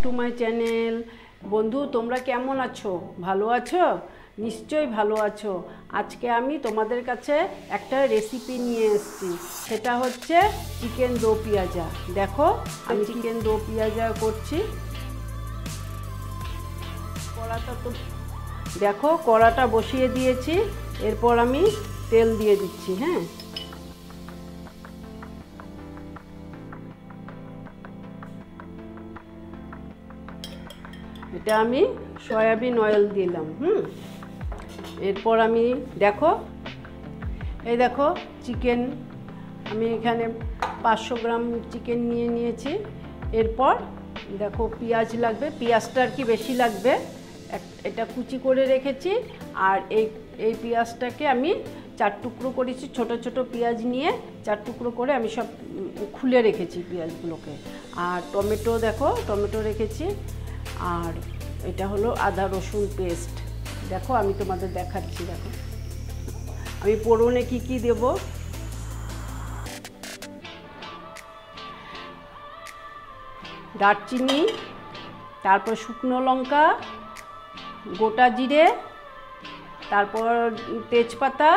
To my channel. বন্ধু, তোমরা কেমন আছো? ভালো আছো? নিশ্চয়ই ভালো আছো। আজকে আমি তোমাদের কাছে একটা রেসিপি নিয়ে এসেছি, সেটা হচ্ছে চিকেন দো পিয়াজা। দেখো, আমি চিকেন দো পিয়াজা করছি। কড়াটা তো দেখো, কড়াটা বসিয়ে দিয়েছি। এরপর আমি তেল দিয়ে দিচ্ছি। হ্যাঁ, এটা আমি সয়াবিন অয়েল দিলাম। এরপর আমি দেখো, এই দেখো চিকেন, আমি এখানে 500 গ্রাম চিকেন নিয়ে নিয়েছি। এরপর দেখো পেঁয়াজ লাগবে, পেঁয়াজটা আর কি বেশি লাগবে, এটা কুচি করে রেখেছি। আর এই পেঁয়াজটাকে আমি 4 টুকরো করেছি, ছোট ছোট পেঁয়াজ নিয়ে 4 টুকরো করে আমি সব খুলে রেখেছি পেঁয়াজগুলোকে। আর টমেটো, দেখো টমেটো রেখেছি। আর এটা হলো আদা রসুন পেস্ট। দেখো, আমি তোমাদের দেখাচ্ছি। দেখো আমি ফোড়নে কি কি দেব। দারচিনি, তারপর শুকনো লঙ্কা, গোটা জিরে, তারপর তেজপাতা,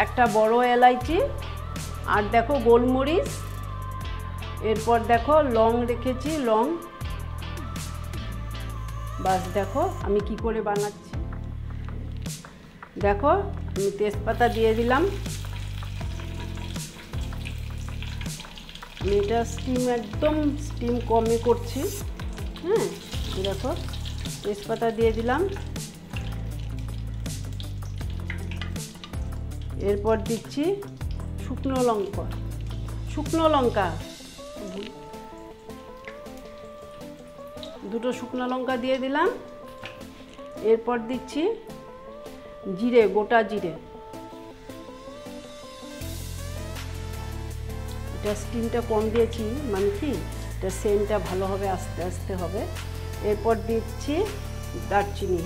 একটা বড় এলাইচি, আর দেখো গোলমরিচ। এরপর দেখো লং রেখেছি, লং। বাস, দেখো আমি কি করে বানাচ্ছি। দেখো আমি তেজপাতা দিয়ে দিলাম। আমি এটা একদম স্টিম কমে করছি। দেখো তেজপাতা দিয়ে দিলাম। এরপর দিচ্ছি শুকনো লঙ্কা, দুটো শুকনো লঙ্কা দিয়ে দিলাম। এরপর দিচ্ছি জিরে, গোটা জিরে। এটা স্টিমটা কম দিয়েছি, মানে কি এটা সেন্টটা ভালো হবে, আস্তে আস্তে হবে। এরপর দিচ্ছি দারচিনি।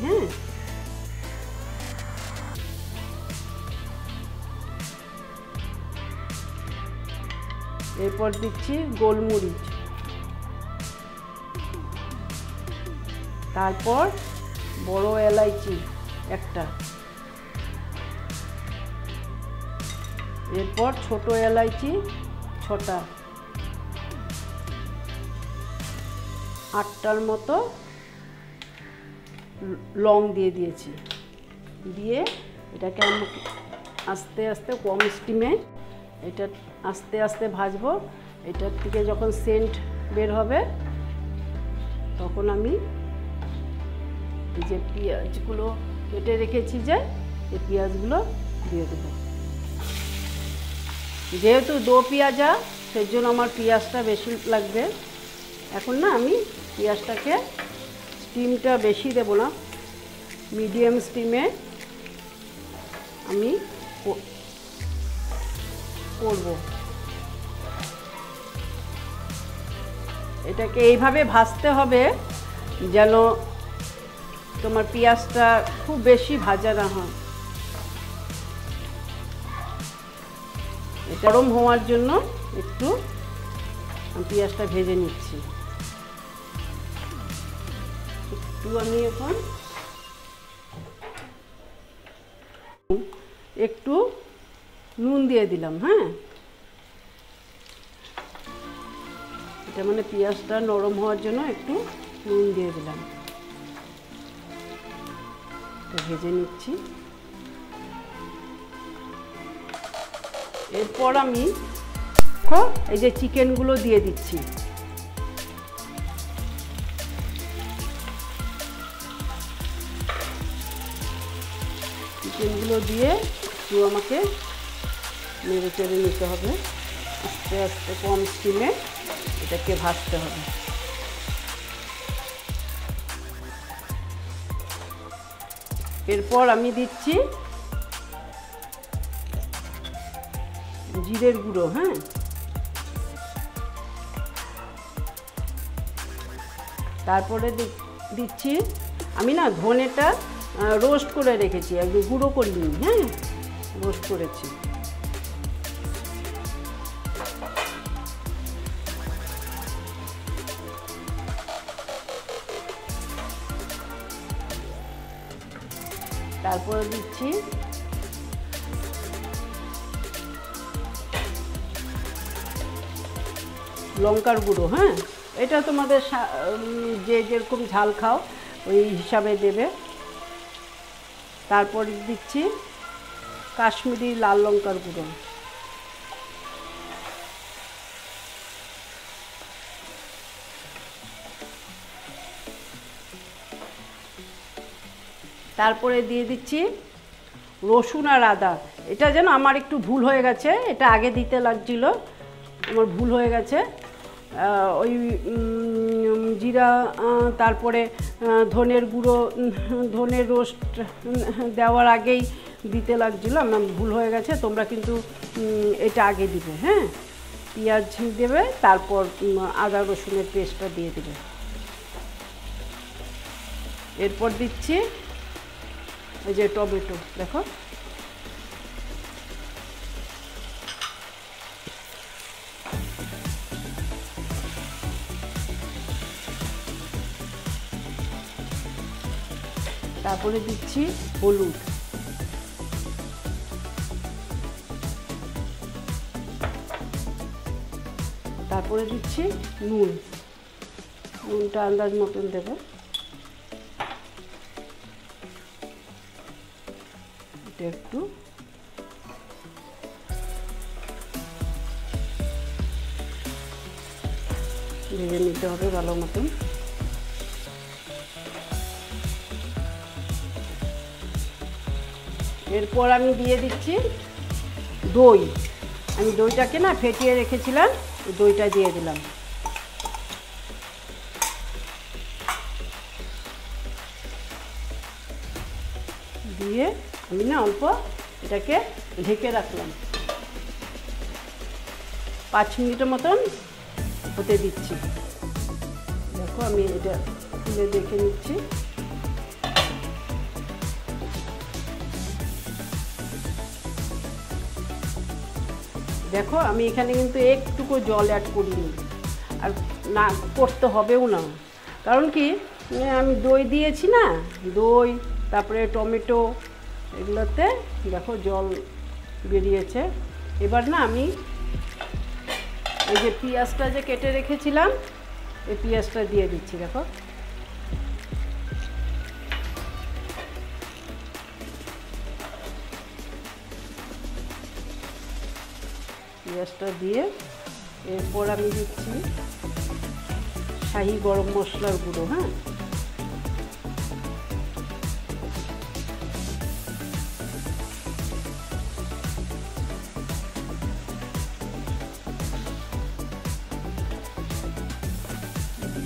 এরপর দিচ্ছি গোলমরিচ, তারপর বড় এলাইচি একটা, এরপর ছোট এলাইচি 6টা, 8টার মতো লং দিয়ে দিয়েছি। দিয়ে এটাকে আমি আস্তে আস্তে কম স্টিমে এটা আস্তে আস্তে ভাজবো। এটার থেকে যখন সেন্ট বের হবে তখন আমি এই যে পেঁয়াজগুলো কেটে রেখেছি, যে এই পেঁয়াজগুলো দিয়ে দেবো। যেহেতু দো পেঁয়াজা, সেই জন্য আমার পেঁয়াজটা বেশি লাগবে। এখন না আমি পেঁয়াজটাকে স্টিমটা বেশি দেব না, মিডিয়াম স্টিমে আমি করব। এটাকে এইভাবে ভাজতে হবে যেন তোমার পেঁয়াজটা খুব বেশি ভাজা না হয়। গরম হওয়ার জন্য একটু পেঁয়াজটা ভেজে নিচ্ছি। আমি এখন একটু নুন দিয়ে দিলাম। এটা মানে পেঁয়াজটা নরম হওয়ার জন্য একটু নুন দিয়ে দিলাম। ভেজে নিচ্ছি। এরপর আমি এই যে চিকেনগুলো দিয়ে দিচ্ছি। চিকেনগুলো দিয়ে একটু আমাকে নেড়ে চেড়ে নিতে হবে, আস্তে আস্তে কম স্টিমে এটাকে ভাজতে হবে। এরপর আমি দিচ্ছি জিরের গুঁড়ো। তারপরে দিচ্ছি আমি না ধনেটা রোস্ট করে রেখেছি, একদম গুঁড়ো করিনি। রোস্ট করেছি। তারপরে দিচ্ছি লঙ্কার গুঁড়ো। হ্যাঁ, এটা তোমাদের যে যেরকম ঝাল খাও ওই হিসাবে দেবে। তারপরে দিচ্ছি কাশ্মীরি লাল লঙ্কার গুঁড়ো। তারপরে দিয়ে দিচ্ছি রসুন আর আদা। এটা যেন আমার একটু ভুল হয়ে গেছে, এটা আগে দিতে লাগছিল, আমার ভুল হয়ে গেছে। ওই জিরা, তারপরে ধনের গুঁড়ো, ধনের রোস্ট দেওয়ার আগেই দিতে লাগছিল, আমার ভুল হয়ে গেছে। তোমরা কিন্তু এটা আগে দিবে। হ্যাঁ, পেঁয়াজ দেবে, তারপর আদা রসুনের পেস্টটা দিয়ে দেবে। এরপর দিচ্ছি এই যে টমেটো, দেখো তারপরে দিচ্ছি হলুদ, তারপরে দিচ্ছি নুন। নুনটা আন্দাজ মতন দেবো। এটা একটু ভেজে নিতে হবে ভালো মতন। এরপর আমি দিয়ে দিচ্ছি দই। আমি দইটাকে না ফেটিয়ে রেখেছিলাম, দইটা দিয়ে দিলাম। দিয়ে আমি না অল্প এটাকে ঢেকে রাখলাম, 5 মিনিটের মতন হতে দিচ্ছি। দেখো আমি এটা খুলে দেখে নিচ্ছি। দেখো আমি এখানে কিন্তু একটুকু জল অ্যাড করিনি, আর না করতে হবেও না। কারণ কি, আমি দই দিয়েছি না, দই তারপরে টমেটো, এগুলোতে দেখো জল বেরিয়েছে। এবার না আমি এই যে পেঁয়াজটা যে কেটে রেখেছিলাম, এই পেঁয়াজটা দিয়ে দিচ্ছি। দেখো পেঁয়াজটা দিয়ে এরপর আমি দিচ্ছি শাহি গরম মশলার গুঁড়ো। হ্যাঁ,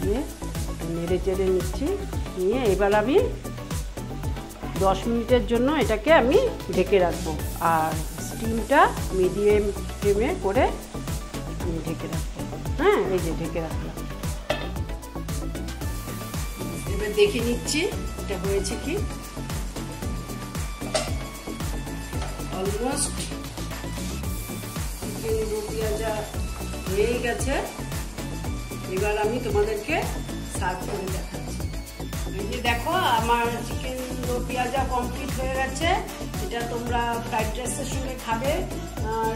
দিয়ে নেড়ে চেড়ে নিচ্ছি। নিয়ে এবার আমি 10 মিনিটের জন্য এটাকে আমি ঢেকে রাখবো, আর স্টিমটা মিডিয়াম ফ্লেমে করে আমি ঢেকে রাখবো। হ্যাঁ, এই যে ঢেকে রাখলাম। এবার দেখে নিচ্ছি এটা হয়েছে কি। অলমোস্ট চিকেন দো পেঁয়াজা হয়ে গেছে। এবার আমি তোমাদেরকে সার্ভ করে দেখাচ্ছি। এই যে দেখো আমার চিকেন দো পেঁয়াজা কমপ্লিট হয়ে গেছে। এটা তোমরা ফ্রাইড রাইসের সঙ্গে খাবে,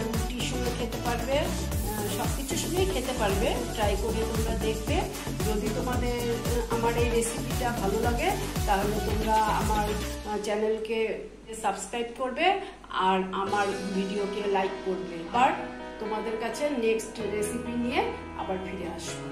রুটির সঙ্গে খেতে পারবে, সব কিছুর সঙ্গেই খেতে পারবে। ট্রাই করে তোমরা দেখবে। যদি তোমাদের আমার এই রেসিপিটা ভালো লাগে তাহলে তোমরা আমার চ্যানেলকে সাবস্ক্রাইব করবে আর আমার ভিডিওকে লাইক করবে। আর তোমাদের কাছে নেক্সট রেসিপি নিয়ে আবার ফিরে আসবো।